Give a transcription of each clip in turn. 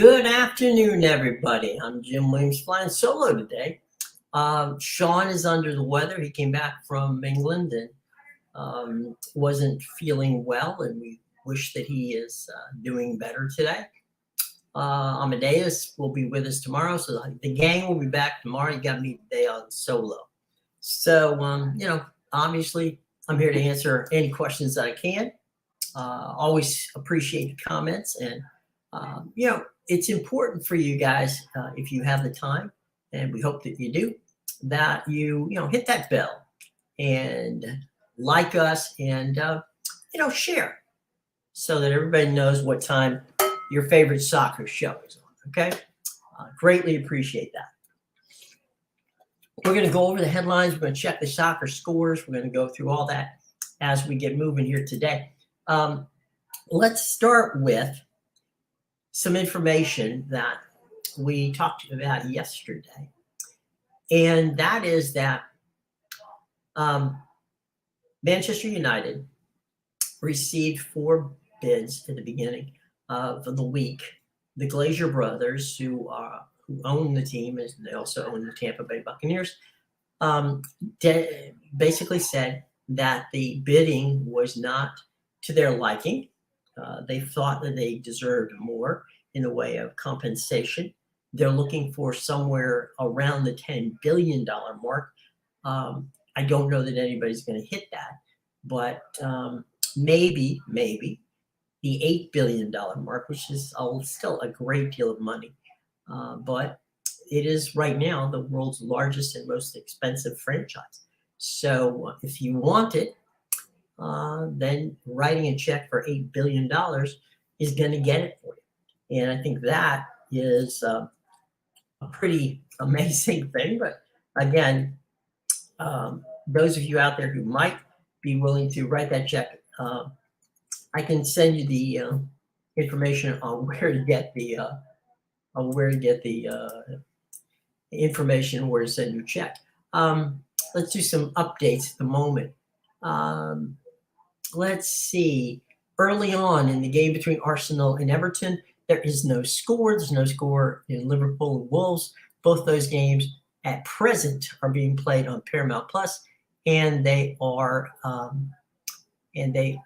Good afternoon, everybody. I'm Jim Williams flying solo today. Sean is under the weather. He came back from England and wasn't feeling well, and we wish that he is doing better today. Amadeus will be with us tomorrow, so the gang will be back tomorrow. You got me today on solo. So, obviously, I'm here to answer any questions that I can. Always appreciate the comments, and it's important for you guys, if you have the time, and we hope that you do, that you hit that bell and like us and share so that everybody knows what time your favorite soccer show is on. Okay, greatly appreciate that. We're going to go over the headlines. We're going to check the soccer scores. We're going to go through all that as we get moving here today. Let's start with some information that we talked about yesterday, and that is that Manchester United received 4 bids at the beginning of the week. The Glazier brothers, who own the team, and they also own the Tampa Bay Buccaneers, basically said that the bidding was not to their liking. They thought that they deserved more in the way of compensation. They're looking for somewhere around the $10 billion mark. I don't know that anybody's going to hit that, but maybe the $8 billion mark, which is still a great deal of money. But it is right now the world's largest and most expensive franchise. So if you want it, then writing a check for $8 billion is going to get it for you. And I think that is a pretty amazing thing. But again, those of you out there who might be willing to write that check, I can send you the information on where to get the information where to send your check. Let's do some updates at the moment. Let's see. Early on in the game between Arsenal and Everton, there is no score. There's no score in Liverpool and Wolves. Both those games at present are being played on Paramount Plus, and they are in the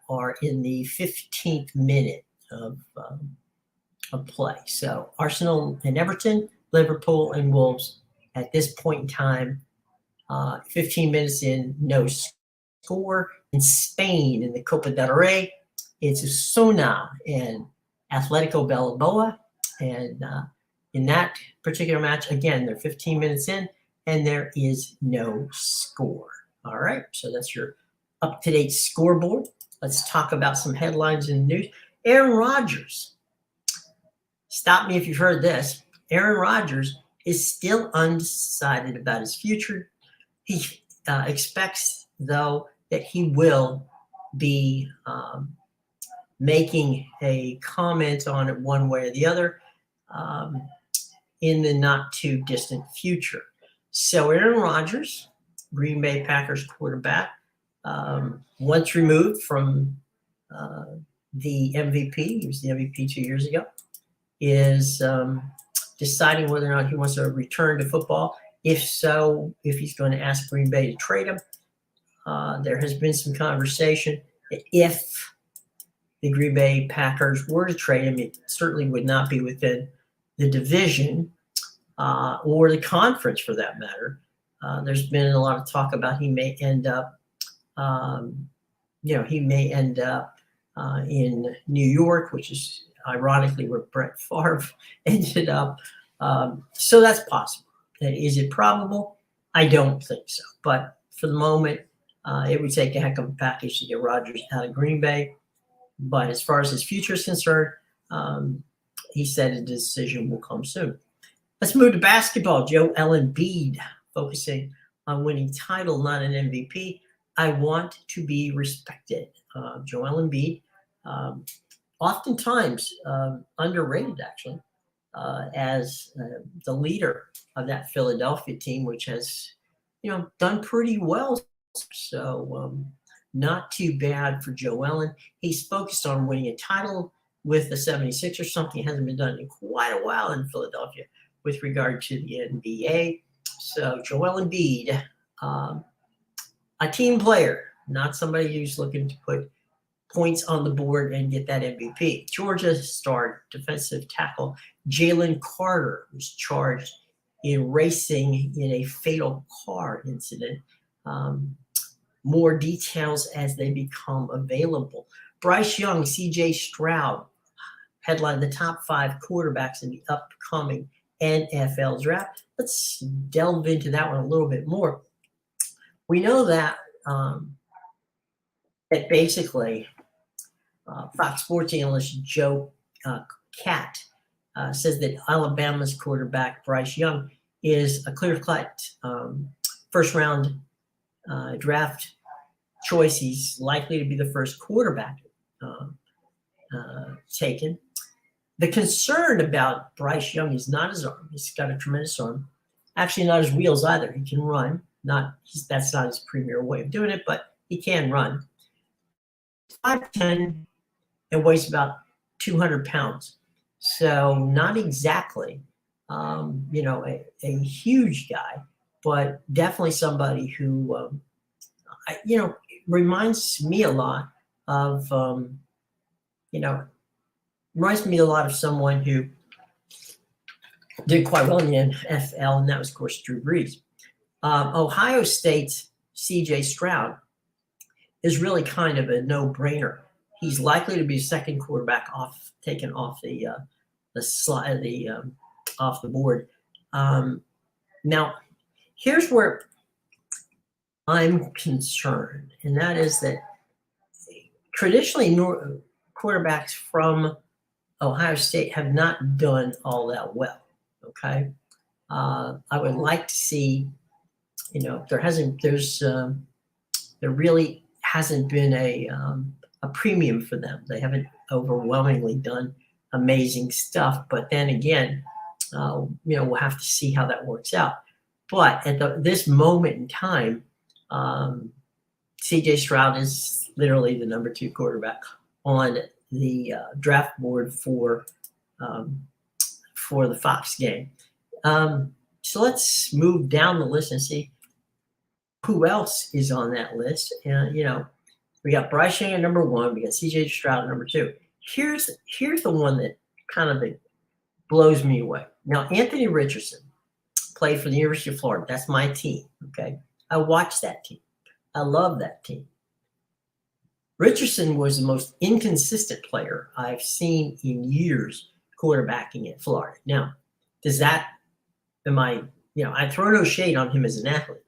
15th minute of play. So Arsenal and Everton, Liverpool and Wolves at this point in time, 15 minutes in, no score. In Spain, in the Copa del Rey, it's Osasuna and Atletico Bilbao. And in that particular match, again, they're 15 minutes in, and there is no score. All right, so that's your up-to-date scoreboard. Let's talk about some headlines in the news. Aaron Rodgers. Stop me if you've heard this. Aaron Rodgers is still undecided about his future. He expects, though, that he will be making a comment on it one way or the other in the not too distant future. So Aaron Rodgers, Green Bay Packers quarterback, once removed from the MVP, he was the MVP 2 years ago, is deciding whether or not he wants to return to football. If so, if he's going to ask Green Bay to trade him. There has been some conversation that if the Green Bay Packers were to trade him, it certainly would not be within the division or the conference for that matter. There's been a lot of talk about he may end up, in New York, which is ironically where Brett Favre ended up. So that's possible. Is it probable? I don't think so. But for the moment, it would take a heck of a package to get Rodgers out of Green Bay. But as far as his future is concerned, he said a decision will come soon. Let's move to basketball. Joel Embiid, focusing on winning title, not an MVP. I want to be respected. Joel Embiid, oftentimes underrated, actually, as the leader of that Philadelphia team, which has, done pretty well. So not too bad for Joel. He's focused on winning a title, with the 76ers. Something hasn't been done in quite a while in Philadelphia with regard to the NBA. So Joel Embiid, a team player, not somebody who's looking to put points on the board and get that MVP. Georgia star defensive tackle Jalen Carter was charged in racing in a fatal car incident. More details as they become available. Bryce Young, CJ Stroud headline the top 5 quarterbacks in the upcoming NFL draft. Let's delve into that one a little bit more. We know that that basically Fox Sports analyst Joe Catt says that Alabama's quarterback Bryce Young is a clear-cut first-round draft choice. He's likely to be the first quarterback taken. The concern about Bryce Young is not his arm. He's got a tremendous arm. Actually, not his wheels either. He can run. That's not his premier way of doing it, but he can run. 5'10" and weighs about 200 pounds. So not exactly, a huge guy, but definitely somebody who, reminds me a lot of, someone who did quite well in the NFL, and that was, of course, Drew Brees. Ohio State's CJ Stroud is really kind of a no-brainer. He's likely to be a second quarterback taken off off the board. Now, here's where I'm concerned, and that is that traditionally quarterbacks from Ohio State have not done all that well. Okay, I would like to see, there really hasn't been a premium for them. They haven't overwhelmingly done amazing stuff. But then again, we'll have to see how that works out. But at this moment in time, CJ Stroud is literally the number 2 quarterback on the draft board for the Fox game. So let's move down the list and see who else is on that list. And, we got Bryce Young at number 1. We got CJ Stroud at number 2. Here's the one that kind of blows me away. Now, Anthony Richardson played for the University of Florida. That's my team, okay? I watched that team. I love that team. Richardson was the most inconsistent player I've seen in years quarterbacking at Florida. Now, I throw no shade on him as an athlete.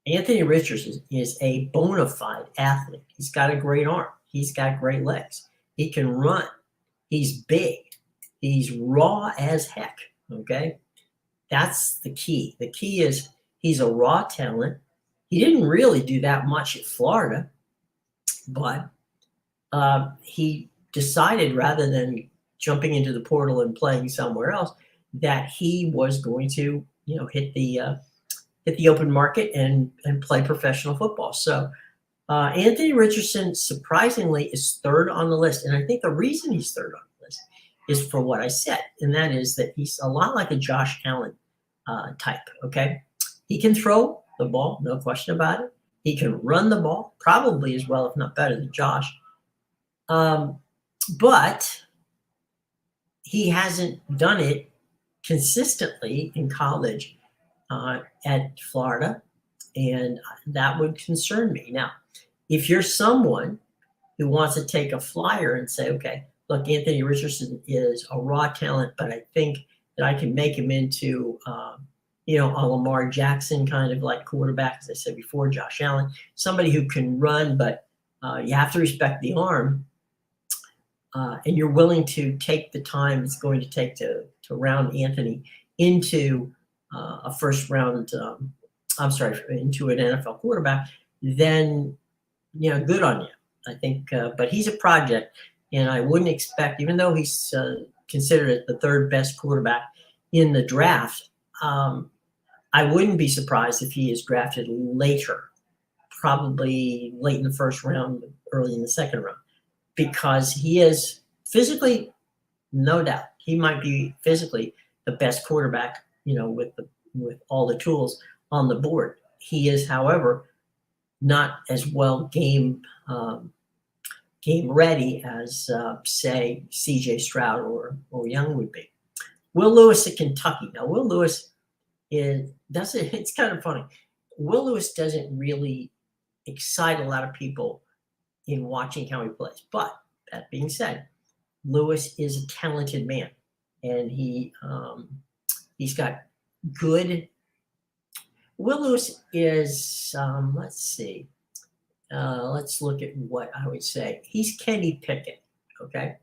Anthony Richardson is a bona fide athlete. He's got a great arm. He's got great legs. He can run. He's big. He's raw as heck, okay? That's the key. The key is he's a raw talent. He didn't really do that much at Florida, but he decided, rather than jumping into the portal and playing somewhere else, that he was going to, hit the open market and play professional football. So Anthony Richardson, surprisingly, is 3rd on the list. And I think the reason he's 3rd on the list is for what I said, and that is that he's a lot like a Josh Allen type, okay? He can throw the ball, no question about it. He can run the ball, probably as well, if not better than Josh. But he hasn't done it consistently in college at Florida, and that would concern me. Now, if you're someone who wants to take a flyer and say, okay, look, Anthony Richardson is a raw talent, but I think that I can make him into, a Lamar Jackson kind of like quarterback, as I said before, Josh Allen, somebody who can run, but you have to respect the arm, and you're willing to take the time it's going to take to round Anthony into a first round, into an NFL quarterback, then, good on you. I think, but he's a project, and I wouldn't expect, even though he's considered the 3rd best quarterback in the draft, I wouldn't be surprised if he is drafted later, probably late in the 1st round, early in the 2nd round, because he is Physically, no doubt, he might be physically the best quarterback, with all the tools on the board. He is, however, not as well game ready as, say, C.J. Stroud or Young would be. Will Lewis at Kentucky. Now, Will Lewis it's kind of funny. Will Lewis doesn't really excite a lot of people in watching how he plays. But that being said, Lewis is a talented man, and he's got good. Will Lewis is, let's see. Let's look at what I would say. He's Kenny Pickett, okay,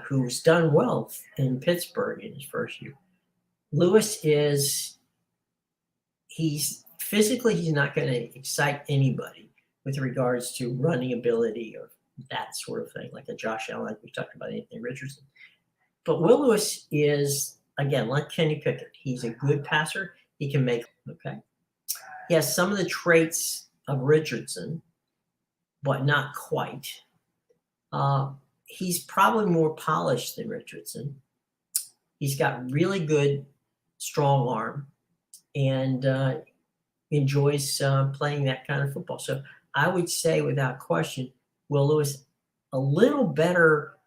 who's done well in Pittsburgh in his first year. Lewis he's not going to excite anybody with regards to running ability or that sort of thing, like a Josh Allen, like we talked about Anthony Richardson. But Will Lewis is, again, like Kenny Pickett. He's a good passer. He can make, okay. He has some of the traits of Richardson, but not quite. He's probably more polished than Richardson. He's got really good, strong arm, and enjoys playing that kind of football. So I would say, without question, Will Lewis a little better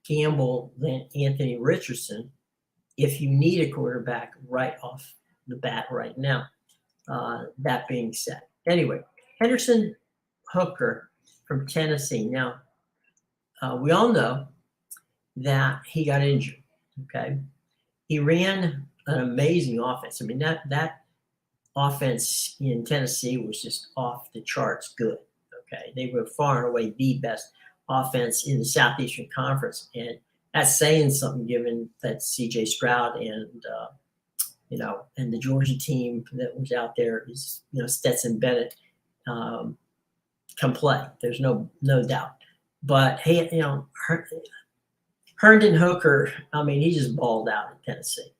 gamble than Anthony Richardson if you need a quarterback right off the bat right now. That being said, anyway, Henderson Hooker from Tennessee. Now, we all know that he got injured. Okay, he ran an amazing offense. I mean, that offense in Tennessee was just off the charts good. Okay, they were far and away the best offense in the Southeastern Conference, and that's saying something, given that C.J. Stroud and the Georgia team that was out there is, Stetson Bennett can play. There's no doubt. But hey, Herndon Hooker, I mean, he just balled out in Tennessee.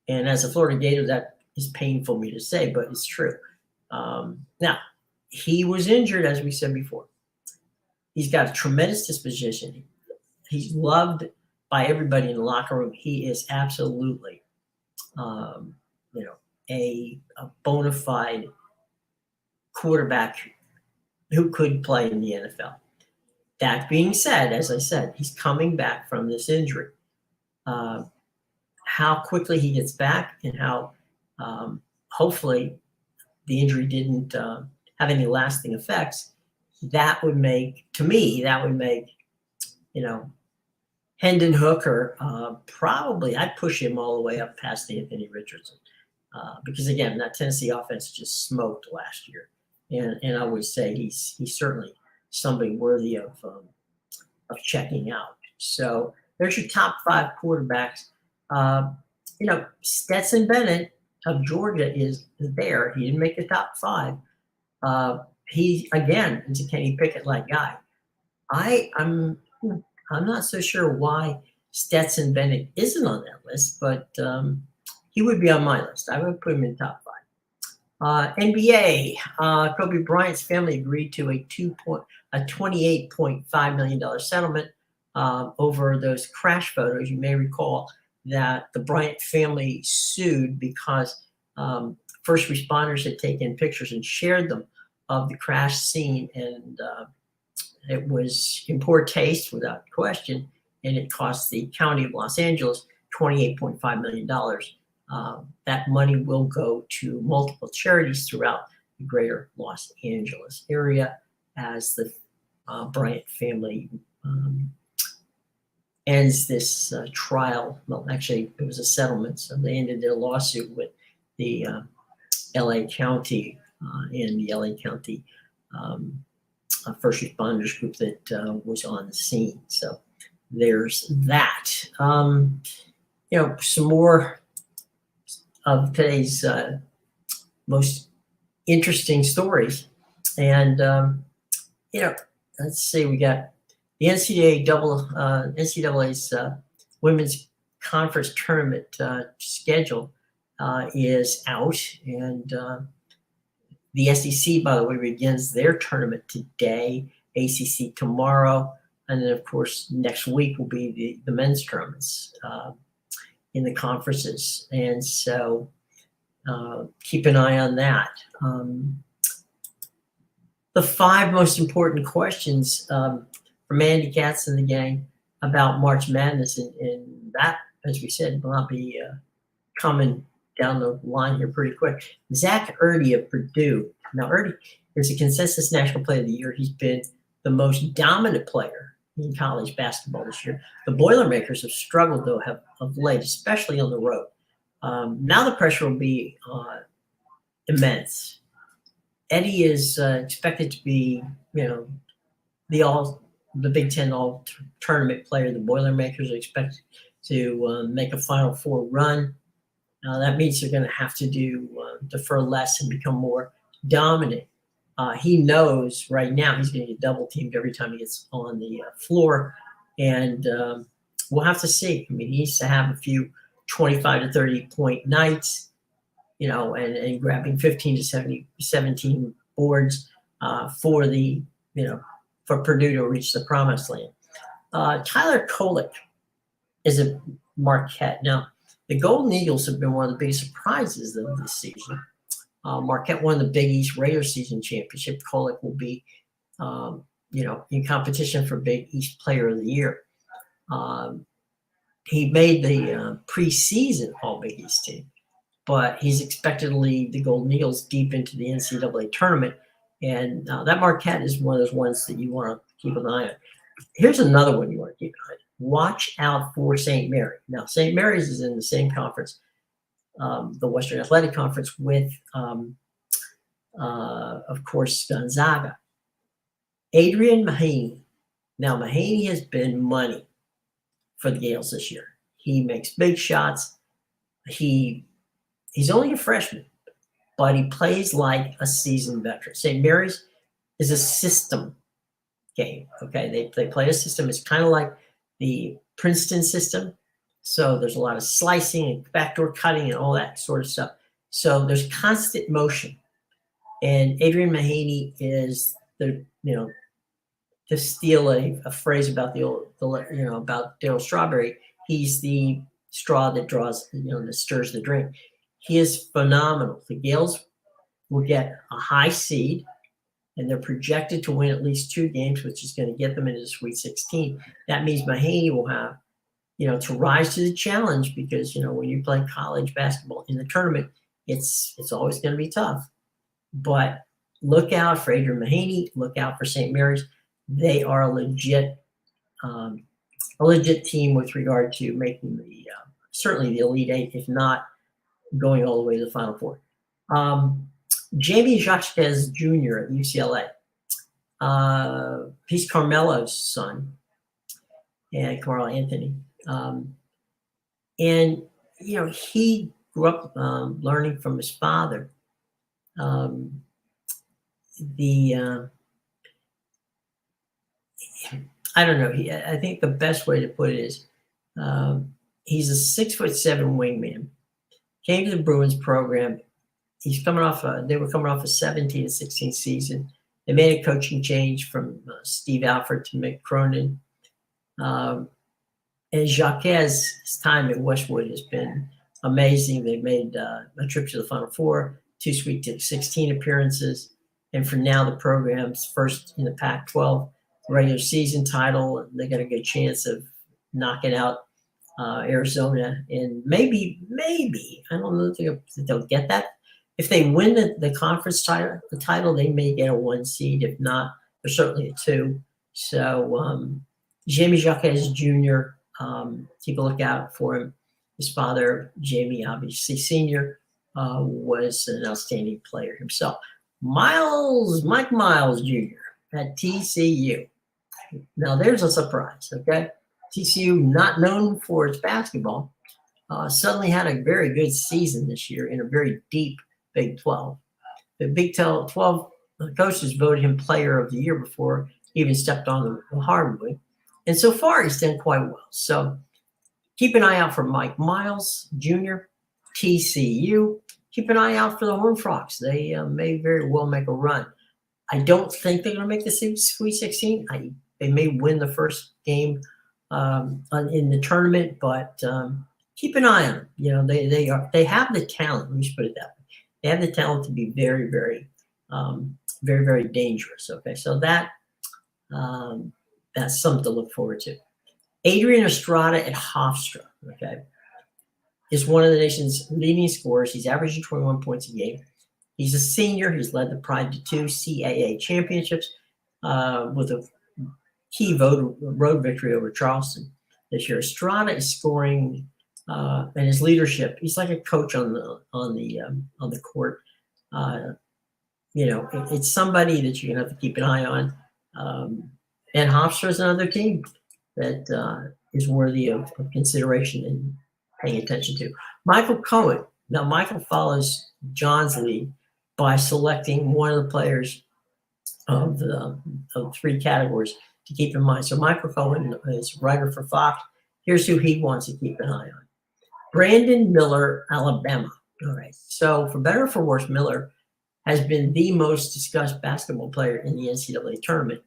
And as a Florida Gator, that is painful for me to say, but it's true. Now, he was injured, as we said before. He's got a tremendous disposition. He's loved by everybody in the locker room. He is absolutely, a bona fide quarterback who could play in the NFL. That being said, as I said, he's coming back from this injury. How quickly he gets back, and how hopefully the injury didn't have any lasting effects, that would make Hendon Hooker, probably I'd push him all the way up past Anthony Richardson, because again, that Tennessee offense just smoked last year, and I would say he's certainly somebody worthy of checking out. So there's your top 5 quarterbacks. Stetson Bennett of Georgia is there. He didn't make the top 5. He, again, is a Kenny Pickett-like guy. I'm not so sure why Stetson Bennett isn't on that list, but he would be on my list. I would put him in top 5. NBA, Kobe Bryant's family agreed to a $28.5 million settlement over those crash photos. You may recall that the Bryant family sued because first responders had taken pictures and shared them of the crash scene, and it was in poor taste without question, and it cost the county of Los Angeles $28.5 million. That money will go to multiple charities throughout the greater Los Angeles area as the Bryant family ends this trial. Well, actually, it was a settlement, so they ended their lawsuit with the LA County and the LA County first responders group that was on the scene. So there's that. Some more of today's most interesting stories. And, let's see, we got the NCAA's women's conference tournament schedule is out. And the SEC, by the way, begins their tournament today, ACC tomorrow. And then, of course, next week will be the men's tournaments in the conferences. And so keep an eye on that. The 5 most important questions from Andy Katz and the gang about March Madness, and that, as we said, will not be coming down the line here pretty quick. Zach Erdy of Purdue. Now, Erdy is a consensus National Player of the Year. He's been the most dominant player in college basketball this year. The Boilermakers have struggled, though, of late, especially on the road. Now the pressure will be immense. Eddie is expected to be, the Big Ten all-tournament player. The Boilermakers are expected to make a Final Four run. That means they're going to have to defer less and become more dominant. He knows right now he's going to get double teamed every time he gets on the floor, and we'll have to see. I mean, he needs to have a few 25 to 30 point nights, and grabbing 15 to 17 boards for Purdue to reach the promised land. Tyler Kolek is a Marquette. Now, the Golden Eagles have been one of the biggest surprises of this season. Marquette won the Big East regular season championship. Kolek will be, in competition for Big East Player of the Year. He made the preseason All Big East team, but he's expected to lead the Golden Eagles deep into the NCAA tournament. And that Marquette is one of those ones that you want to keep an eye on. Here's another one you want to keep an eye on. Watch out for St. Mary. Now, St. Mary's is in the same conference, the Western Athletic Conference, with, of course, Gonzaga. Adrian Mahaney. Now, Mahaney has been money for the Gales this year. He makes big shots. He's only a freshman, but he plays like a seasoned veteran. St. Mary's is a system game, okay? They play a system. It's kind of like the Princeton system. So there's a lot of slicing and backdoor cutting and all that sort of stuff. So there's constant motion. And Adrian Mahaney is to steal a phrase about about Darryl Strawberry, he's the straw that draws, that stirs the drink. He is phenomenal. The Gales will get a high seed, and they're projected to win at least 2 games, which is going to get them into the Sweet 16. That means Mahaney will have, to rise to the challenge, because, when you play college basketball in the tournament, it's always going to be tough. But look out for Adrian Mahaney. Look out for St. Mary's. They are a legit team with regard to making certainly the Elite Eight, if not going all the way to the Final Four. Jamie Jacques Jr. at UCLA. He's Carmelo's son, and Carmelo Anthony. And he grew up learning from his father. I don't know. I think the best way to put it is he's a 6'7" wingman. Came to the Bruins program. He's coming off. They were coming off a 17-16 season. They made a coaching change from Steve Alford to Mick Cronin. And Jacques' time at Westwood has been amazing. They made a trip to the Final Four, 2 Sweet 16 appearances, and for now the program's first in the Pac-12 regular season title. They got a good chance of knocking out Arizona, and maybe I don't know if they'll get that. If they win the conference title, they may get a 1 seed. If not, they're certainly a 2. So Jamie Jacques Jr., keep a lookout for him. His father, Jamie, obviously senior, was an outstanding player himself. Mike Miles Jr. at TCU. Now there's a surprise, okay? TCU, not known for its basketball, suddenly had a very good season this year in a very deep Big 12. The Big 12 coaches voted him Player of the Year before he even stepped on the hardwood. And so far, he's done quite well. So keep an eye out for Mike Miles Jr., TCU. Keep an eye out for the Horned Frogs. They may very well make a run. I don't think they're going to make the Sweet 16. I They may win the first game in the tournament, but keep an eye on them. You know, they have the talent. Let me just put it that way. They have the talent to be very, very, very, very dangerous. Okay, so that's something to look forward to. Adrian Estrada at Hofstra, okay, is one of the nation's leading scorers. He's averaging 21 points a game. He's a senior. He's led the Pride to 2 CAA championships with a key road victory over Charleston this year. Estrada is scoring and his leadership. He's like a coach on the court. You know, it's somebody that you're gonna have to keep an eye on. And Hofstra is another team that is worthy of consideration and paying attention to. Michael Cohen. Now, Michael follows John's lead by selecting one of the players of the three categories to keep in mind. So Michael Cohen is writer for Fox. Here's who he wants to keep an eye on. Brandon Miller, Alabama. All right. So for better or for worse, Miller has been the most discussed basketball player in the NCAA tournament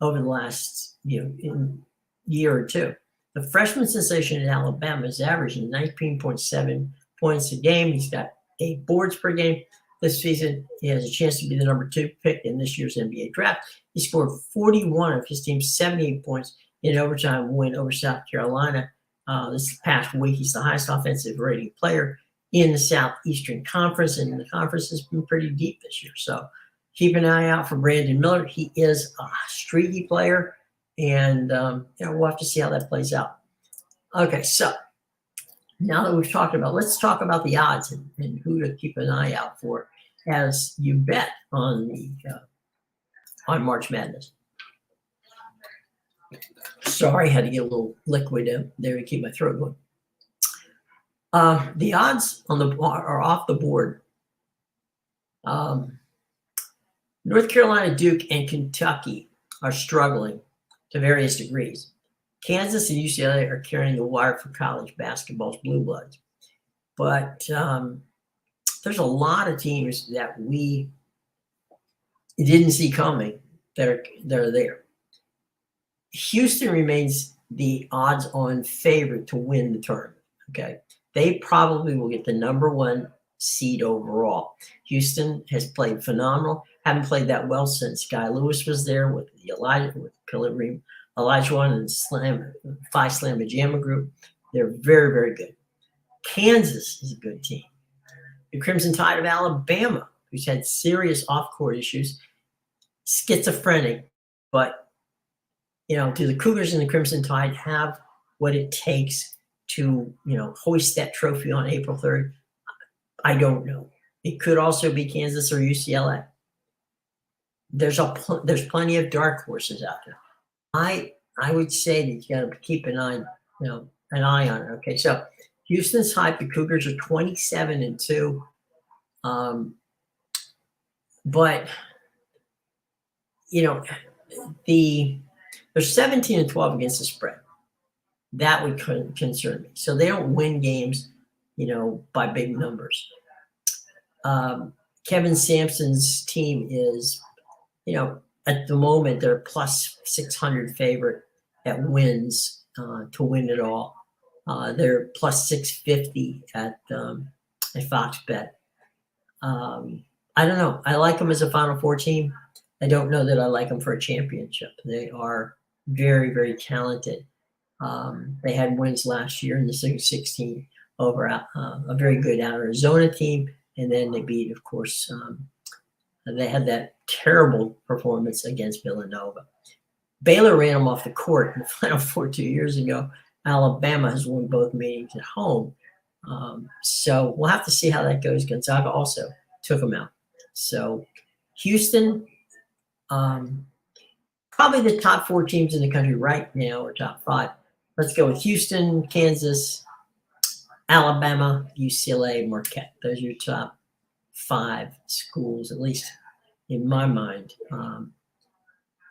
over the last year or two. The freshman sensation in Alabama is averaging 19.7 points a game. He's got 8 boards per game. This season, he has a chance to be the number 2 pick in this year's NBA draft. He scored 41 of his team's 78 points in an overtime win over South Carolina this past week. He's the highest offensive rating player in the Southeastern Conference, and the conference has been pretty deep this year. So keep an eye out for Brandon Miller. He is a streaky player, and we'll have to see how that plays out. Okay, so now that we've talked about, let's talk about the odds and who to keep an eye out for as you bet on March Madness. Sorry, I had to get a little liquid there to keep my throat going. The odds are off the board. North Carolina, Duke, and Kentucky are struggling to various degrees. Kansas and UCLA are carrying the wire for college basketball's blue bloods. But there's a lot of teams that we didn't see coming that are there. Houston remains the odds-on favorite to win the tournament. Okay, they probably will get the number 1 seed overall. Houston has played phenomenal. Haven't played that well since Guy Lewis was there with Kareem Olajuwon and Phi Slamma Jamma group. They're very, very good. Kansas is a good team. The Crimson Tide of Alabama, who's had serious off-court issues, schizophrenic, but do the Cougars and the Crimson Tide have what it takes to, hoist that trophy on April 3rd? I don't know. It could also be Kansas or UCLA. There's plenty of dark horses out there. I would say that you got to keep an eye on it. Okay, so Houston's hype. The Cougars are 27-2, but they're 17-12 against the spread. That would concern me. So they don't win games, by big numbers. Kevin Sampson's team is, at the moment, they're plus 600 favorite at wins to win it all. They're plus 650 at Fox Bet. I don't know. I like them as a Final Four team. I don't know that I like them for a championship. They are very, very talented. They had wins last year in the Sweet 16 over a very good Arizona team, and then they beat, of course, they had that terrible performance against Villanova. Baylor ran them off the court in the Final Four 2 years ago. Alabama has won both meetings at home. So we'll have to see how that goes. Gonzaga also took them out. So Houston, probably the top 4 teams in the country right now, or top 5. Let's go with Houston, Kansas, Alabama, UCLA, Marquette. Those are your top 5 schools, at least in my mind.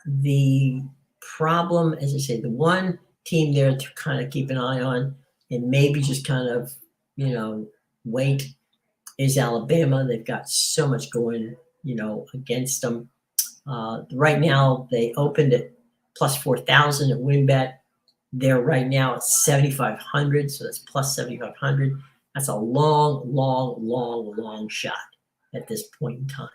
The problem, as I say, the one team there to kind of keep an eye on and maybe just kind of, wait is Alabama. They've got so much going, against them. Right now, they opened at plus 4,000 at WinBet. They're right now at 7,500, so that's plus 7,500. That's a long shot at this point in time.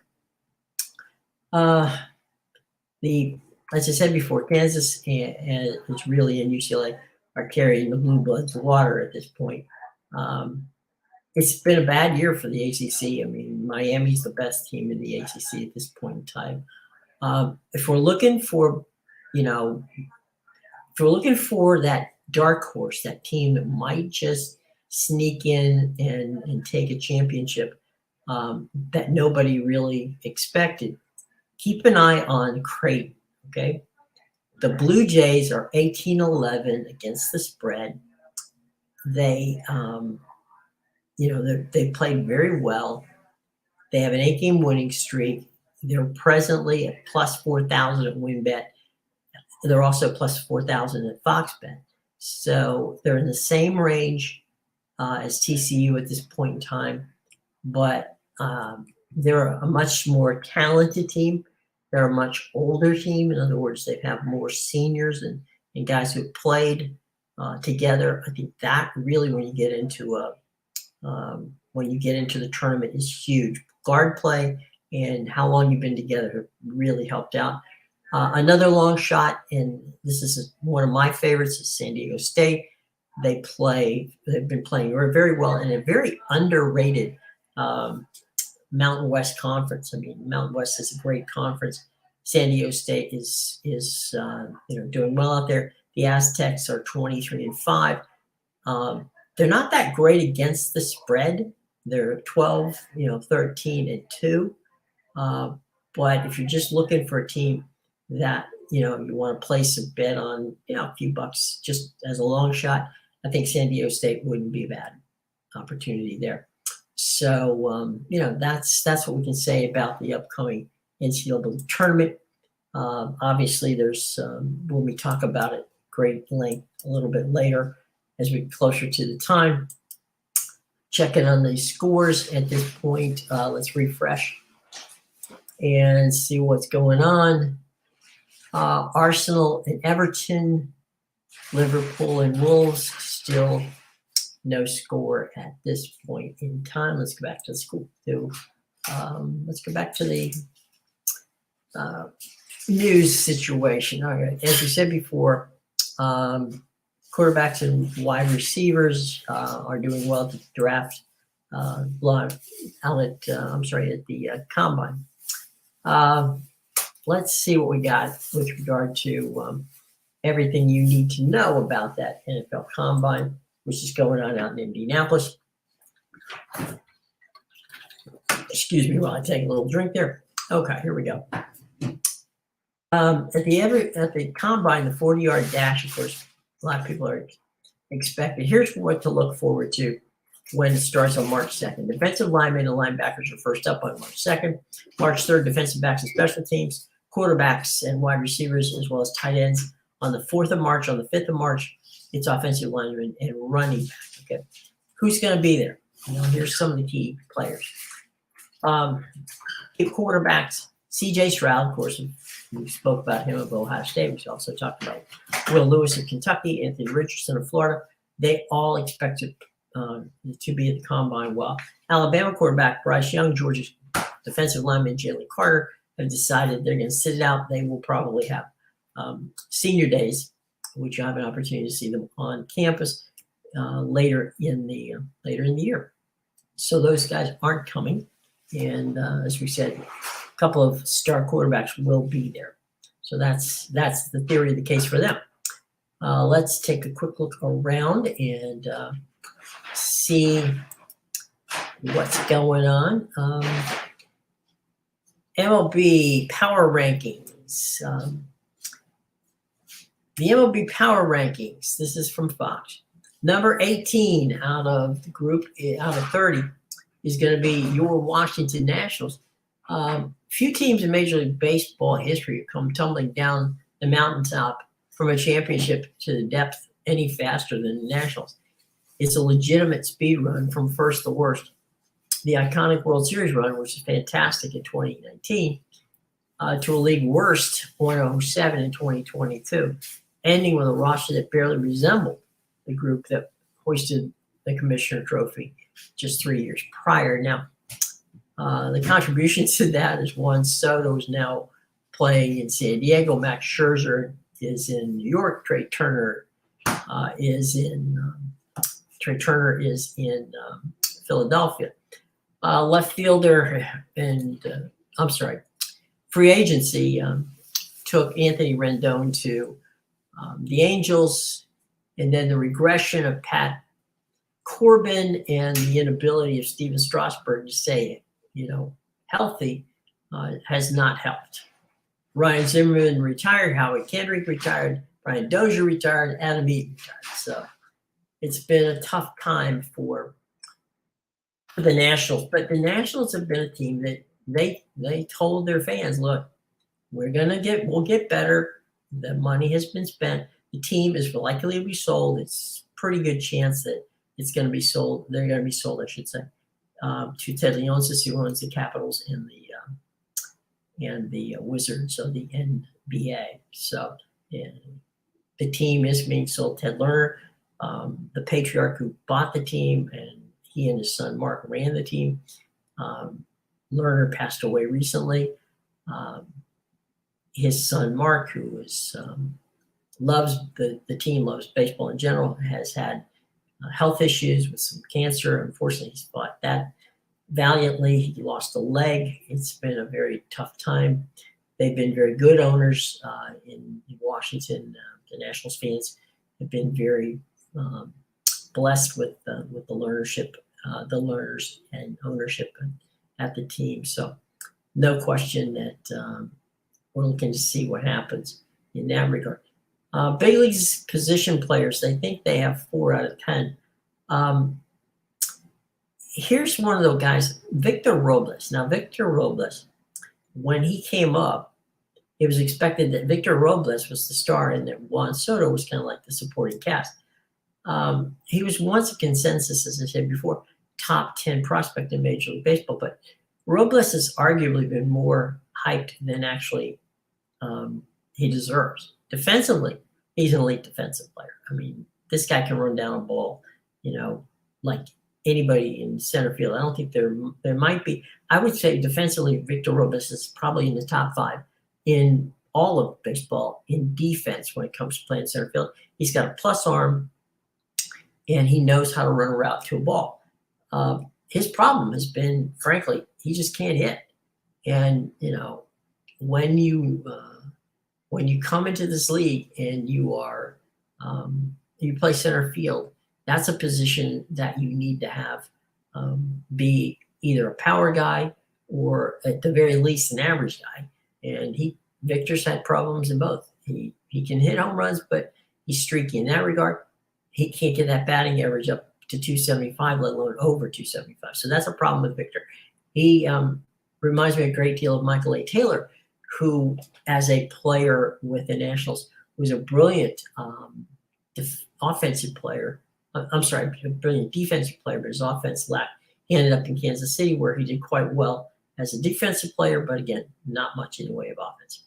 As I said before, Kansas and it's really in UCLA are carrying the blue bloods water at this point. It's been a bad year for the ACC. I mean, Miami's the best team in the ACC at this point in time. If we're looking for, that dark horse, that team that might just sneak in and take a championship that nobody really expected, keep an eye on Creighton, okay? The Blue Jays are 18-11 against the spread. They, they played very well. They have an 8-game winning streak. They're presently at plus 4,000 at WinBet. They're also plus 4,000 at FoxBet. So they're in the same range as TCU at this point in time, but they're a much more talented team. They're a much older team. In other words, they have more seniors and guys who played together. I think that really, when you get into the tournament, is huge. Guard play and how long you've been together have really helped out. Another long shot, and this is one of my favorites, is San Diego State. They've been playing very well in a very underrated Mountain West Conference. I mean, Mountain West is a great conference. San Diego State is doing well out there. The Aztecs are 23-5. They're not that great against the spread. They're 12, 13-2. But if you're just looking for a team that you want to place a bet on, a few bucks just as a long shot, I think San Diego State wouldn't be a bad opportunity there. So that's what we can say about the upcoming NCAA tournament. Obviously, there's when we talk about it great length a little bit later as we get closer to the time. Checking on the scores at this point. Let's refresh and see what's going on. Arsenal and Everton, Liverpool and Wolves, still no score at this point in time. Let's go back to the school. Let's go back to the news situation. All right, as we said before, quarterbacks and wide receivers are doing well to draft at the combine. Let's see what we got with regard to everything you need to know about that NFL combine, which is going on out in Indianapolis. Excuse me while I take a little drink there. Okay, here we go. At the combine, the 40-yard dash, of course, a lot of people are expecting. Here's what to look forward to when it starts on March 2nd. Defensive linemen and linebackers are first up on March 2nd. March 3rd, defensive backs and special teams, quarterbacks and wide receivers, as well as tight ends on the 4th of March. On the 5th of March, it's offensive linemen and running back. Okay, who's going to be there? Here's some of the key players. Quarterbacks, C.J. Stroud, of course, we spoke about him of Ohio State. We also talked about Will Lewis of Kentucky, Anthony Richardson of Florida. They all expected to be at the combine. Well, Alabama quarterback Bryce Young, Georgia's defensive lineman Jalen Carter have decided they're going to sit it out. They will probably have senior days, which you have an opportunity to see them on campus later in the year. So those guys aren't coming, and as we said, a couple of star quarterbacks will be there. So that's the theory of the case for them. Let's take a quick look around and see what's going on. MLB Power Rankings. The MLB Power Rankings, this is from Fox. Number 18 out of 30 is going to be your Washington Nationals. Few teams in Major League Baseball history have come tumbling down the mountaintop from a championship to the depth any faster than the Nationals. It's a legitimate speed run from first to worst. The iconic World Series run, which is fantastic in 2019, to a league worst 107 in 2022, ending with a roster that barely resembled the group that hoisted the Commissioner Trophy just 3 years prior. Now, the contribution to that is Juan Soto is now playing in San Diego. Max Scherzer is in New York. Trey Turner is in Philadelphia. Left fielder and free agency took Anthony Rendon to the Angels, and then the regression of Pat Corbin and the inability of Steven Strasburg to stay, healthy has not helped. Ryan Zimmerman retired, Howie Kendrick retired, Brian Dozier retired, Adam Eaton retired. So it's been a tough time for the Nationals, but the Nationals have been a team that they told their fans, look, we'll get better. The money has been spent. The team is likely to be sold. It's a pretty good chance that it's going to be sold. They're going to be sold, I should say, to Ted Leonsis, who owns the Capitals and the Wizards of the NBA. So the team is being sold. Ted Lerner, the patriarch who bought the team, and he and his son Mark ran the team. Lerner passed away recently. His son Mark, who is loves the team, loves baseball in general, has had health issues with some cancer. Unfortunately, he's fought that valiantly. He lost a leg. It's been a very tough time. They've been very good owners in Washington. The Nationals fans have been very blessed with the learnership, the learners and ownership at the team. So no question that we're looking to see what happens in that regard. Big leagues position players, I think they have 4 out of 10. Here's one of those guys, Victor Robles. Now, Victor Robles, when he came up, it was expected that Victor Robles was the star and that Juan Soto was kind of like the supporting cast. He was once a consensus, as I said before, top 10 prospect in Major League Baseball, but Robles has arguably been more hyped than actually he deserves. Defensively, he's an elite defensive player. I mean, this guy can run down a ball, like anybody in center field. I don't think there might be. I would say defensively, Victor Robles is probably in the top 5 in all of baseball in defense when it comes to playing center field. He's got a plus arm, and he knows how to run a route to a ball. His problem has been, frankly, he just can't hit. And when you come into this league and you play center field, that's a position that you need to have be either a power guy or at the very least an average guy. And Victor's had problems in both. He can hit home runs, but he's streaky in that regard. He can't get that batting average up to 275, let alone over 275. So that's a problem with Victor. He reminds me a great deal of Michael A. Taylor, who, as a player with the Nationals, was a brilliant offensive player. A brilliant defensive player, but his offense lacked. He ended up in Kansas City, where he did quite well as a defensive player, but again, not much in the way of offense.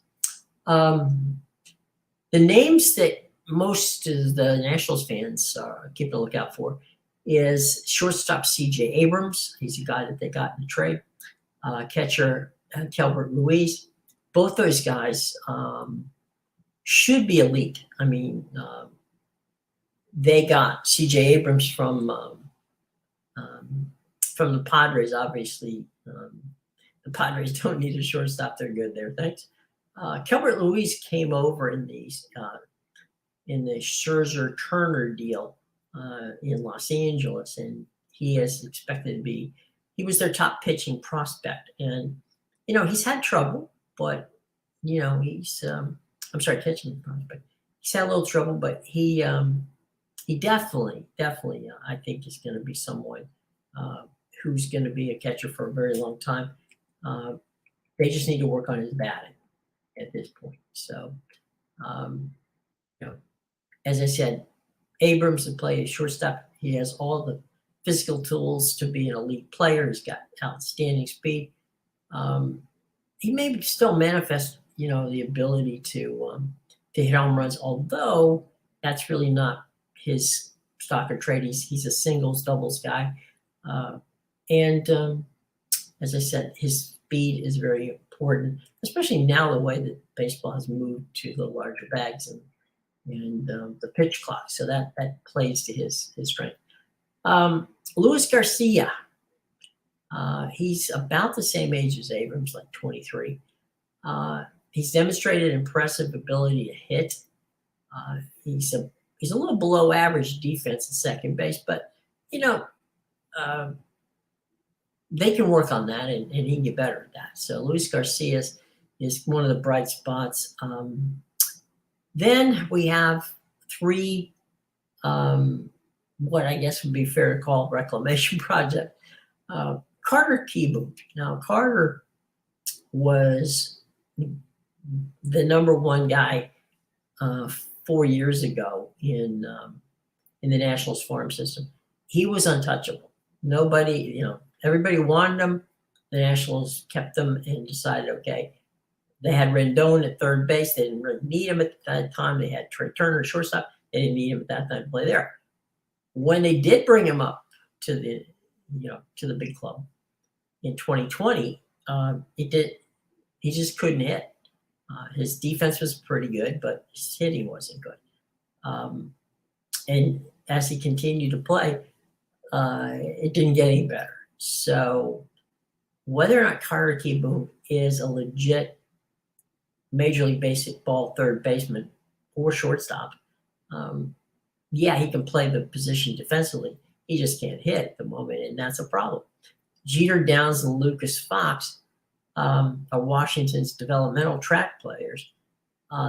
The names that most of the Nationals fans keep a lookout for is shortstop C.J. Abrams. He's a guy that they got in the trade. Catcher Kelbert Ruiz. Both those guys should be elite. I mean, they got C.J. Abrams from the Padres. Obviously, the Padres don't need a shortstop; they're good there. Thanks. Kelbert Ruiz came over in the Scherzer-Turner deal in Los Angeles, and he is expected to be. He was their top pitching prospect, and he's had trouble, but he's catching prospect. He's had a little trouble, but he definitely, I think is going to be someone who's going to be a catcher for a very long time. They just need to work on his batting at this point. So, as I said, Abrams can play a shortstop. He has all the physical tools to be an elite player. He's got outstanding speed. he may still manifest, the ability to hit home runs, although that's really not his stock or trade. He's a singles, doubles guy. And as I said, his speed is very important, especially now the way that baseball has moved to the larger bags and the pitch clock. So that plays to his strength. Luis Garcia, he's about the same age as Abrams, like 23. He's demonstrated impressive ability to hit. He's a little below average defense at second base, but they can work on that, and he can get better at that. So Luis Garcia is one of the bright spots. Then we have three, what I guess would be fair to call reclamation project. Carter Kieboom. Now, Carter was the number one guy 4 years ago in the Nationals farm system. He was untouchable. Nobody, everybody wanted him. The Nationals kept him and decided, okay, they had Rendon at third base. They didn't really need him at that time. They had Trey Turner at shortstop. They didn't need him at that time to play there. When they did bring him up to the big club in 2020, he just couldn't hit. His defense was pretty good, but his hitting wasn't good. And as he continued to play, it didn't get any better. So whether or not Carter Kieboom is a legit Major League Baseball third baseman or shortstop, yeah, he can play the position defensively. He just can't hit at the moment, and that's a problem. Jeter Downs and Lucas Fox are Washington's developmental track players.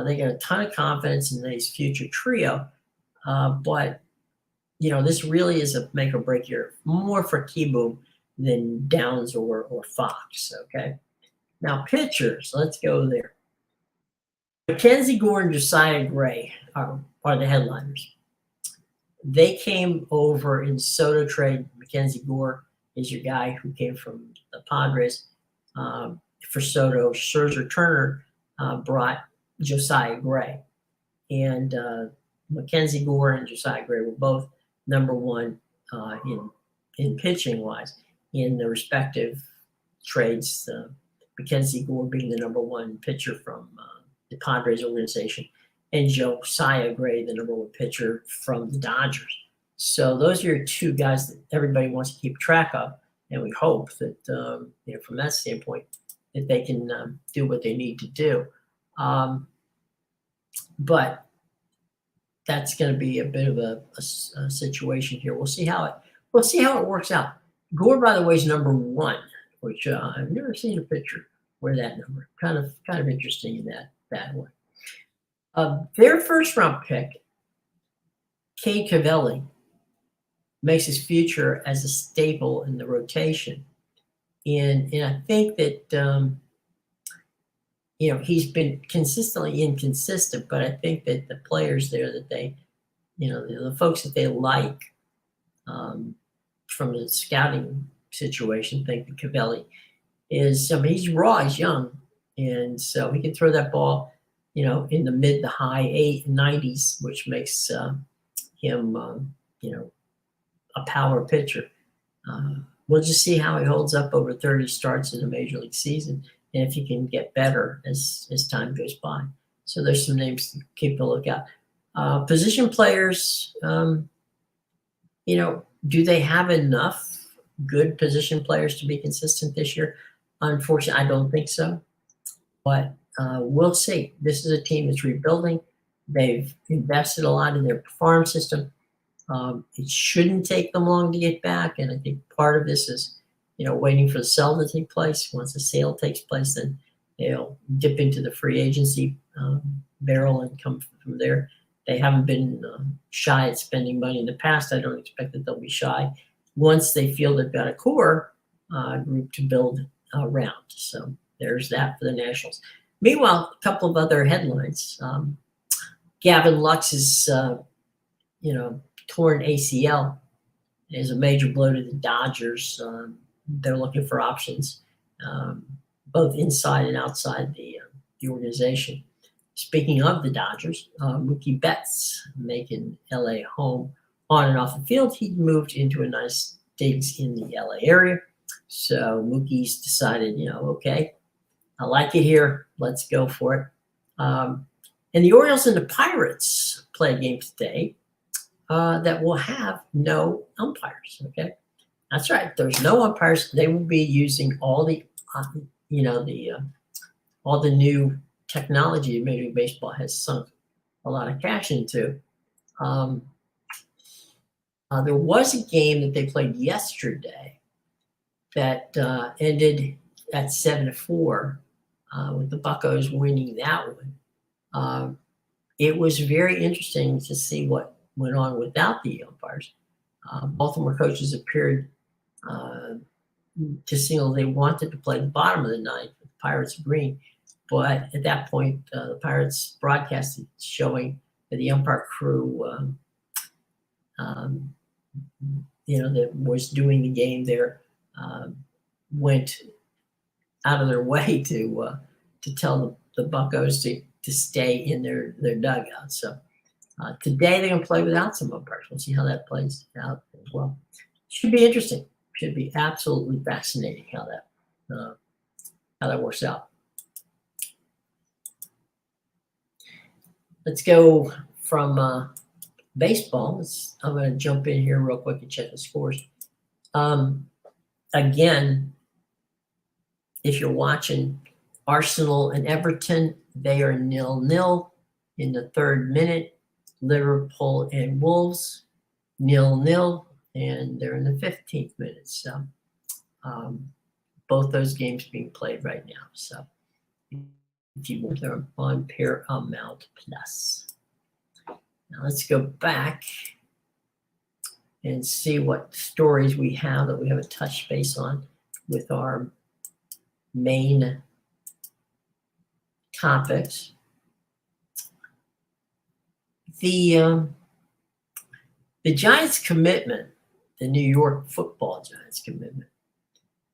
They got a ton of confidence in this future trio, but this really is a make or break year, more for Kieboom than Downs or Fox. Okay, now pitchers, let's go there. Mackenzie Gore and Josiah Gray are the headliners. They came over in Soto trade. Mackenzie Gore is your guy who came from the Padres for Soto. Scherzer Turner brought Josiah Gray. And Mackenzie Gore and Josiah Gray were both number one in pitching wise in the respective trades. Mackenzie Gore being the number one pitcher from the Padres organization, and Josiah Gray, the number one pitcher from the Dodgers. So those are your two guys that everybody wants to keep track of, and we hope that from that standpoint that they can do what they need to do. But that's going to be a bit of a situation here. We'll see how it works out. Gore, by the way, is number one, which I've never seen a picture where that number. Kind of interesting in that way. Their first round pick, Cade Cavelli, makes his future as a staple in the rotation, and I think that he's been consistently inconsistent, but I think that the players there that they, the folks that they like from the scouting situation think that Cavelli is, he's raw, he's young, and so he can throw that ball, in the mid to high 90s, which makes him, a power pitcher. We'll just see how he holds up over 30 starts in a major league season, and if he can get better as time goes by. So there's some names to keep a lookout. Position players, do they have enough good position players to be consistent this year? Unfortunately, I don't think so. But we'll see. This is a team that's rebuilding. They've invested a lot in their farm system. It shouldn't take them long to get back, and I think part of this is, waiting for the sale to take place. Once the sale takes place, then they'll dip into the free agency barrel and come from there. They haven't been shy at spending money in the past. I don't expect that they'll be shy once they feel they've got a core group to build around. So there's that for the Nationals. Meanwhile, a couple of other headlines. Gavin Lux's, torn ACL is a major blow to the Dodgers. They're looking for options. both inside and outside the organization. Speaking of the Dodgers, Mookie Betts making LA home on and off the field. He moved into a nice digs in the LA area. So Mookie's decided, okay, I like it here. Let's go for it. And the Orioles and the Pirates play a game today that will have no umpires. Okay, that's right. There's no umpires. They will be using all the, all the new technology Major League Baseball has sunk a lot of cash into. There was a game that they played yesterday that ended at 7-4, with the Buccos winning that one. It was very interesting to see what went on without the umpires. Baltimore coaches appeared to signal they wanted to play the bottom of the ninth, with the Pirates agreeing. But at that point, the Pirates broadcasted showing that the umpire crew, that was doing the game there, went out of their way to tell the Buccos to stay in their dugout. So today they're going to play without some umpires. We'll see how that plays out as well. Should be interesting. Should be absolutely fascinating how that works out. Let's go from baseball. I'm going to jump in here real quick and check the scores. Again, if you're watching Arsenal and Everton, they are 0-0 in the 3rd minute. Liverpool and Wolves, 0-0, and they're in the 15th minute. So both those games being played right now. So if you want, they're on Paramount Plus. Now let's go back and see what stories we have that we haven't touched base on with our main topics. The Giants' commitment, the New York Football Giants' commitment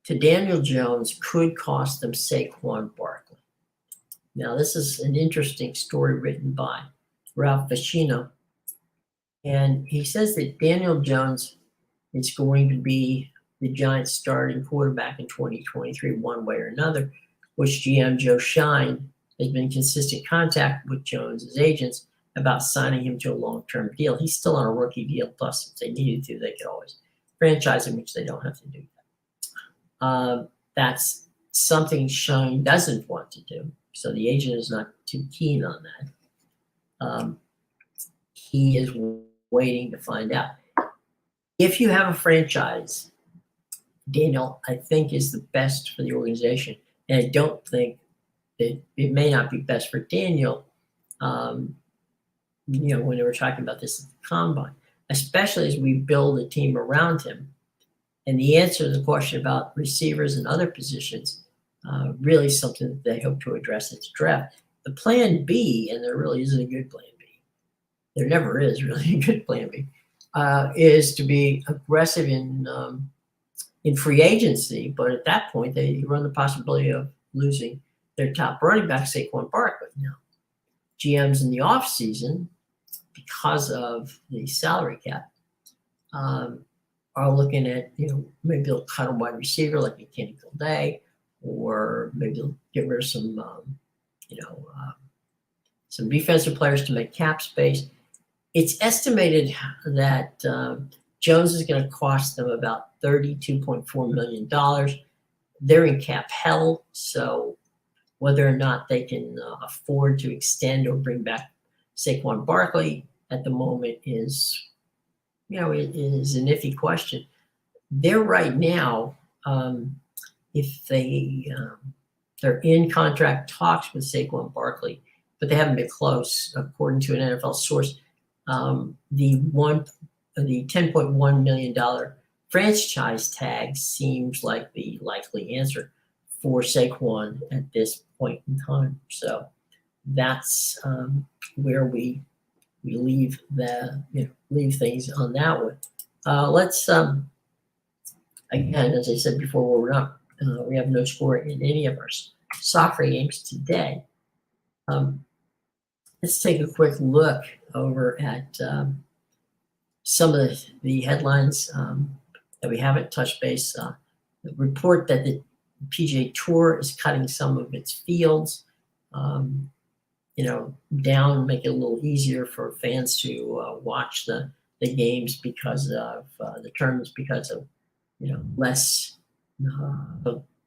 to Daniel Jones could cost them Saquon Barkley. Now, this is an interesting story written by Ralph Vicino, and he says that Daniel Jones is going to be the Giants' starting quarterback in 2023, one way or another, which GM Joe Shine has been in consistent contact with Jones' agents about signing him to a long-term deal. He's still on a rookie deal, plus if they needed to, they could always franchise him, which they don't have to do that. That's something Shine doesn't want to do, so the agent is not too keen on that. He is waiting to find out. If you have a franchise, Daniel, I think, is the best for the organization. And I don't think that it may not be best for Daniel, when they were talking about this at the Combine, especially as we build a team around him. And the answer to the question about receivers and other positions, really something that they hope to address at the draft. The plan B, and there really isn't a good plan B, there never is really a good plan B, is to be aggressive in free agency, but at that point they run the possibility of losing their top running back, Saquon Barkley. Now, GMs in the offseason, because of the salary cap, are looking at, maybe they'll cut a wide receiver like a Kenny Golladay, or maybe they'll get rid of some defensive players to make cap space. It's estimated that Jones is going to cost them about $32.4 million. They're in cap hell, so whether or not they can afford to extend or bring back Saquon Barkley at the moment is, it is an iffy question. They're right now, if they're in contract talks with Saquon Barkley, but they haven't been close, according to an NFL source. The $10.1 million franchise tag seems like the likely answer for Saquon at this point in time. So that's where we leave things on that one. Let's again, as I said before, we're not We have no score in any of our soccer games today. Let's take a quick look over at some of the headlines that we haven't touched base. The report that the PGA Tour is cutting some of its fields, down, make it a little easier for fans to watch the games because of the tournaments, because of less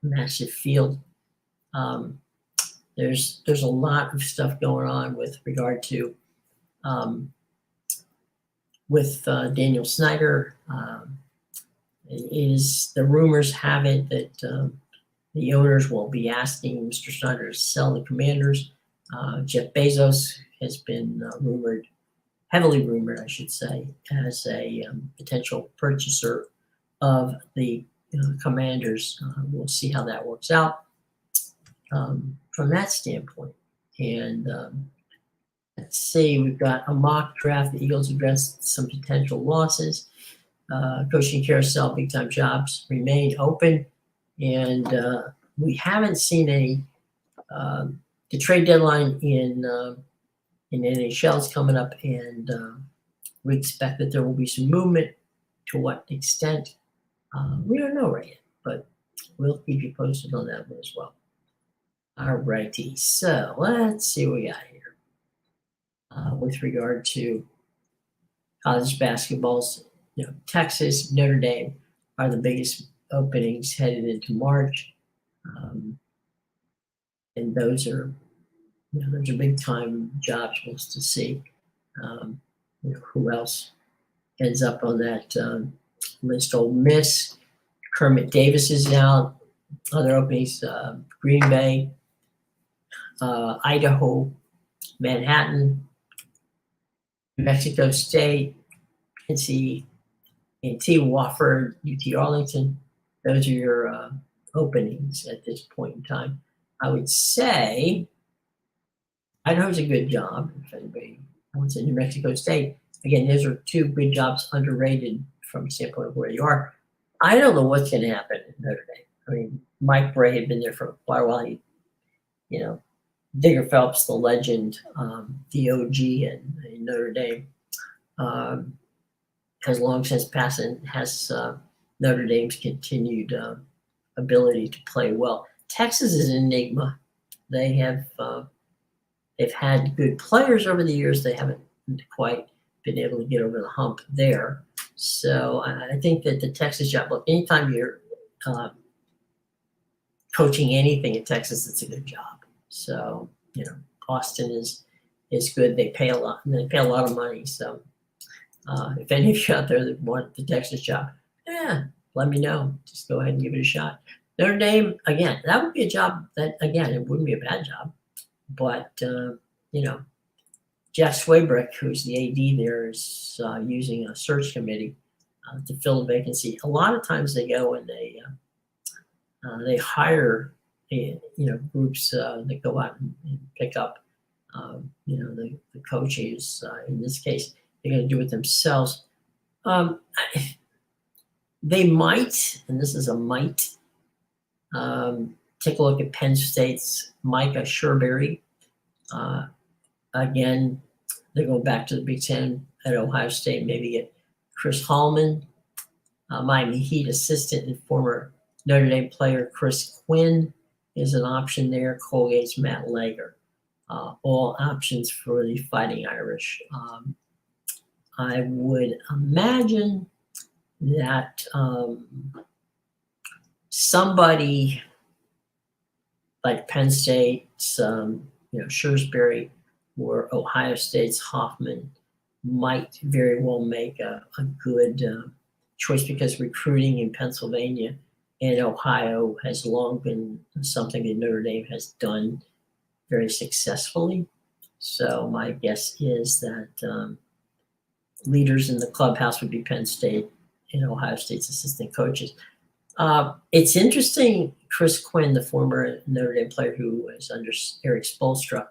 massive field. There's a lot of stuff going on with regard to with Daniel Snyder. The rumors have it that the owners will be asking Mr. Snyder to sell the Commanders. Jeff Bezos has been heavily rumored, I should say, as a potential purchaser of the Commanders. We'll see how that works out from that standpoint. And let's see, we've got a mock draft. The Eagles addressed some potential losses. Coaching carousel, big time jobs remain open, and we haven't seen any. The trade deadline in NHL is coming up, and we expect that there will be some movement. To what extent, we don't know right yet, but we'll keep you posted on that one as well. All righty, so let's see what we got here with regard to college basketballs. Texas, Notre Dame are the biggest openings headed into March, and those are big time jobs. We'll to see who else ends up on that list. Ole Miss, Kermit Davis is out. Other openings: Green Bay, Idaho, Manhattan, New Mexico State, NC. T. Wofford, UT Arlington. Those are your openings at this point in time. I would say Idaho's a good job. If anybody wants in New Mexico State, again, those are two good jobs, underrated from the standpoint of where you are. I don't know what's going to happen in Notre Dame. I mean, Mike Bray had been there for quite a while. Digger Phelps, the legend, the OG in Notre Dame. Has long since passed and has Notre Dame's continued ability to play well. Texas is an enigma. They have they've had good players over the years. They haven't quite been able to get over the hump there. So I think that the Texas job. Look, anytime you're coaching anything in Texas, it's a good job. So Austin is good. They pay a lot. They pay a lot of money. So. If any of you out there that want the Texas job, let me know. Just go ahead and give it a shot. Notre Dame, again, that would be a job that, again, it wouldn't be a bad job. But, Jeff Swabrick, who's the AD there, is using a search committee to fill a vacancy. A lot of times they go and they hire, groups that go out and pick up, the coaches. In this case, they're going to do it themselves. They might, and this is a might, take a look at Penn State's Micah Sherberry. Again, they're going back to the Big Ten at Ohio State, maybe get Chris Hallman. Miami Heat assistant and former Notre Dame player Chris Quinn is an option there. Colgate's Matt Lager. All options for the Fighting Irish. I would imagine that somebody like Penn State's, Shrewsbury or Ohio State's Hoffman might very well make a good choice, because recruiting in Pennsylvania and Ohio has long been something that Notre Dame has done very successfully. So my guess is that leaders in the clubhouse would be Penn State and Ohio State's assistant coaches. It's interesting, Chris Quinn, the former Notre Dame player who was under Eric Spoelstra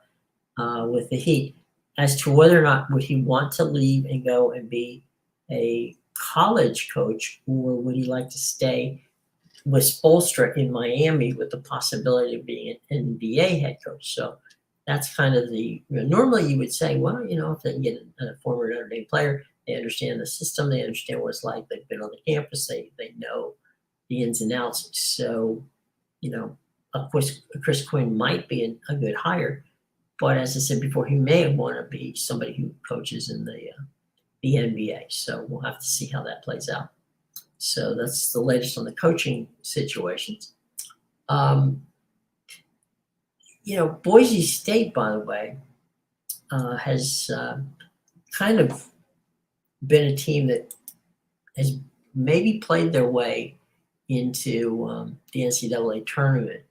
with the Heat, as to whether or not would he want to leave and go and be a college coach, or would he like to stay with Spoelstra in Miami with the possibility of being an NBA head coach. So that's kind of normally you would say, well, if they can get a former Notre Dame player, they understand the system, they understand what it's like, they've been on the campus, they know the ins and outs. So, of course, Chris Quinn might be a good hire, but as I said before, he may want to be somebody who coaches in the NBA. So we'll have to see how that plays out. So that's the latest on the coaching situations. Boise State, by the way, has kind of been a team that has maybe played their way into the NCAA tournament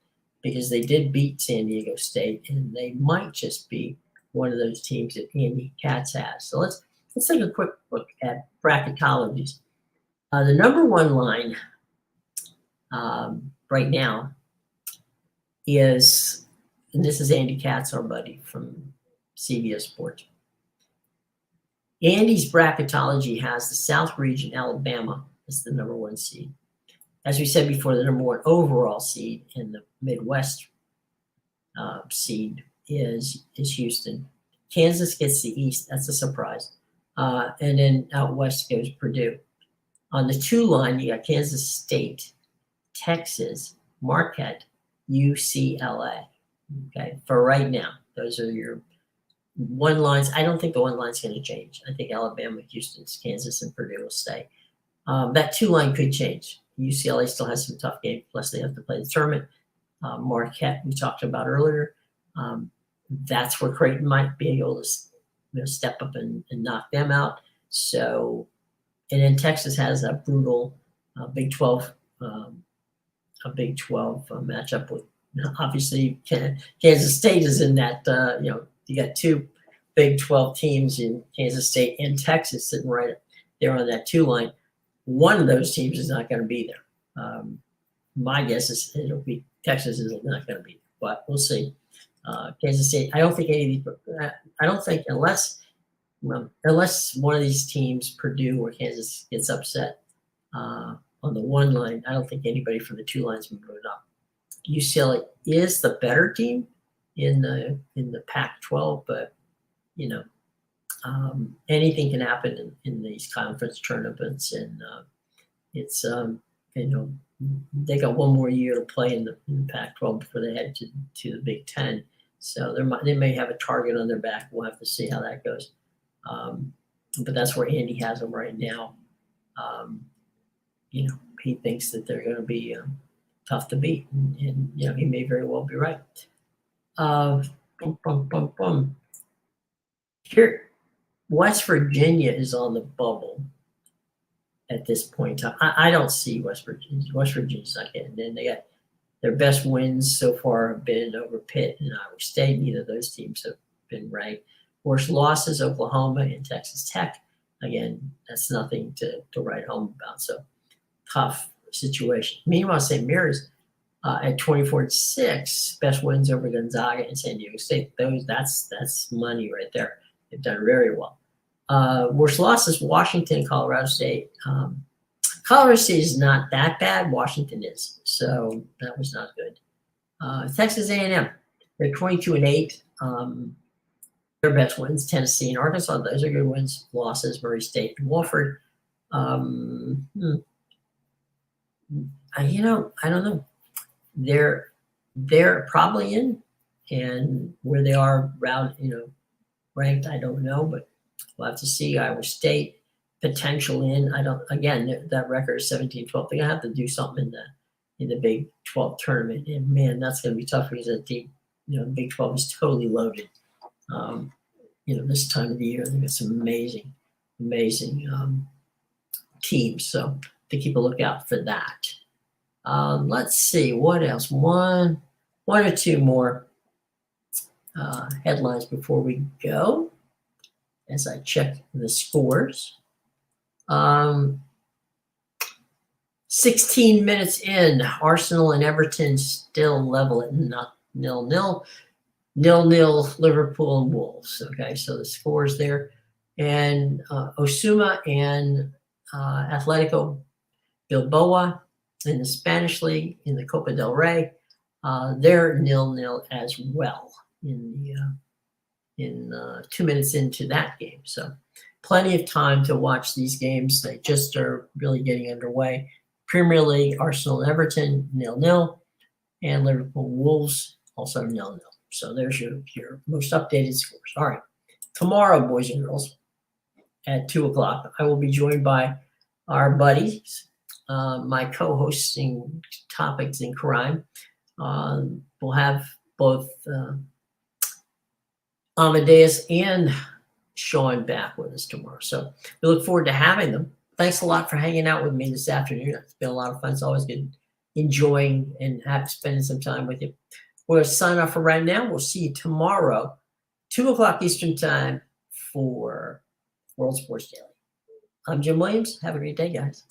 because they did beat San Diego State, and they might just be one of those teams that Andy Katz has. So let's take a quick look at bracketologies. The number one line right now is, and this is Andy Katz, our buddy from CBS Sports. Andy's bracketology has the South Region, Alabama, as the number one seed. As we said before, the number one overall seed in the Midwest seed is Houston. Kansas gets the East. That's a surprise. And then out west goes Purdue. On the 2 line, you got Kansas State, Texas, Marquette, UCLA. Okay, for right now, those are your 1 lines. I don't think the 1 line's going to change. I think Alabama, Houston, Kansas, and Purdue will stay. That 2 line could change. UCLA still has some tough games, plus they have to play the tournament. Marquette, we talked about earlier. That's where Creighton might be able to step up and knock them out. So, and then Texas has a brutal Big 12 matchup with, obviously, Kansas State is in that. You got 2 Big 12 teams in Kansas State and Texas sitting right there on that 2 line. One of those teams is not going to be there. My guess is it'll be Texas is not going to be there, but we'll see. Kansas State. I don't think any of these. I don't think unless one of these teams, Purdue or Kansas, gets upset on the 1 line, I don't think anybody from the 2 lines will move up. UCLA is the better team in the Pac-12, but anything can happen in these conference tournaments, and it's they got 1 more year to play in the Pac-12 before they head to the Big Ten. So they may have a target on their back. We'll have to see how that goes. But that's where Andy has them right now. He thinks that they're going to be tough to beat, and he may very well be right. Here, West Virginia is on the bubble at this point in time. I don't see West Virginia. West Virginia's not getting in. They got their best wins so far have been over Pitt and Iowa State. Neither of those teams have been ranked. Worst losses, Oklahoma and Texas Tech. Again, that's nothing to write home about. So tough situation. Meanwhile, St. Mary's at 24-6, best wins over Gonzaga and San Diego State. That's money right there. They've done very well. Worst losses, Washington, Colorado State. Colorado State is not that bad. Washington is. So that was not good. Texas A&M, they're 22-8. Their best wins, Tennessee and Arkansas. Those are good wins. Losses, Murray State and Wofford. I don't know. They're probably in, and where they are ranked, I don't know, but we'll have to see. Iowa State potential in. That record is 17-12. They're gonna have to do something in the Big 12 tournament, and man, that's gonna be tough because that team, the Big 12 is totally loaded. This time of the year, they've got some amazing teams. So to keep a lookout for that. Let's see what else. One or 2 more headlines before we go, as I check the scores. 16 minutes in, Arsenal and Everton still level at 0-0. 0-0 Liverpool and Wolves. Okay, so the scores there. And Osuma and Atletico Bilbao in the Spanish League, in the Copa del Rey. They're 0-0 as well in 2 minutes into that game. So plenty of time to watch these games. They just are really getting underway. Premier League, Arsenal and Everton 0-0, and Liverpool Wolves also 0-0. So there's your most updated scores. All right. Tomorrow, boys and girls, at 2 o'clock, I will be joined by our buddies, my co-hosting Topics in Crime. We'll have both Amadeus and Sean back with us tomorrow. So we look forward to having them. Thanks a lot for hanging out with me this afternoon. It's been a lot of fun. It's always good enjoying and spending some time with you. We'll sign off for right now. We'll see you tomorrow, 2 o'clock Eastern Time for World Sports Daily. I'm Jim Williams. Have a great day, guys.